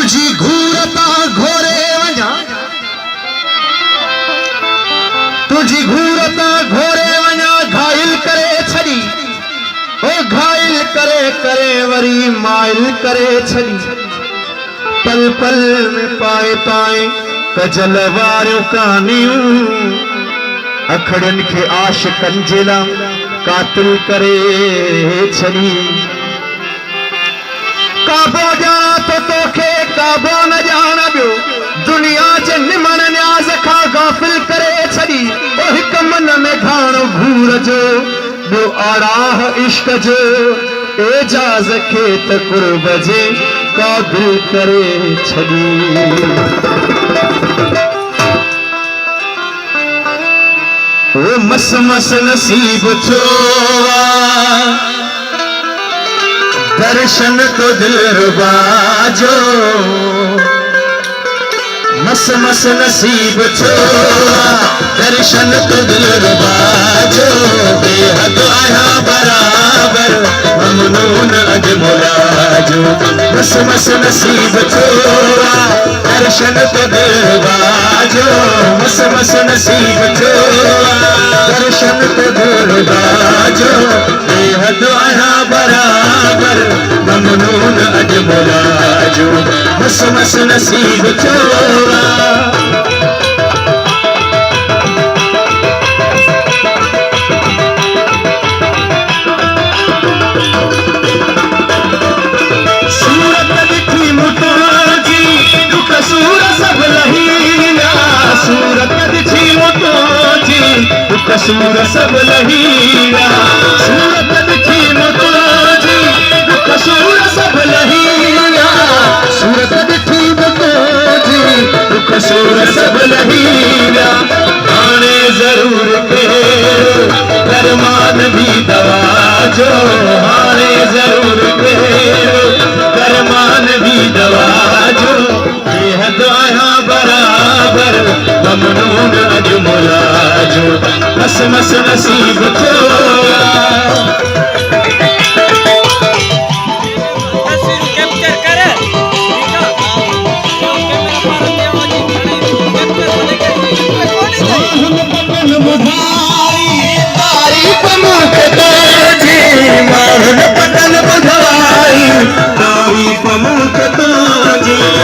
तुझी घूरता घोरे वञा तुझी घूरता घोरे वञा घायल करे छड़ी ओ घायल करे करे वरी माइल करे छड़ी पल पल में पाए पाए कजल वारियूं कहानियूं अखड़न के आशिकन जिला कातिल करे छड़ी काबो जाना तो तोखे काबो न जाना बियो दुनिया जे निमन न्याज खा गाफिल करे छड़ी ओ हिक मन में घाणो घूर जो बियो आड़ाह इश्क जो एजाज खे त कुर्ब जे काबिल करे छड़ी ओ मस मस नसीब छो दर्शन तो दिल रुबा जो मस मस नसीब छो दर्शन तो दिल रुबा जो बेहद आया बराबर ममनून अजमोला जो मस मस नसीब छो दर्शन तो दिल रुबा जो मस मस नसीब छो दर्शन तो दिल रुबा जो बेहद आया बराबर ममनून अजमोला जो मस मस नसीब छो सूरत दिखी मुतोजी दुख सूर सब लहीना सूरत दिखी मुतोजी दुख सूर सब लहीना सूरत दिखी मुतोजी दुख सूर सब लहीना सूरत दिखी मुतोजी दुख सूर सब लहीना आने जरूर के करमान भी दवा जो आने जरूर के करमान भी दवा जो बेहद आया बराबर ममनून अजमोला जो मस मस नसीब छो पटन बुधाई तारीफ मुख ताजी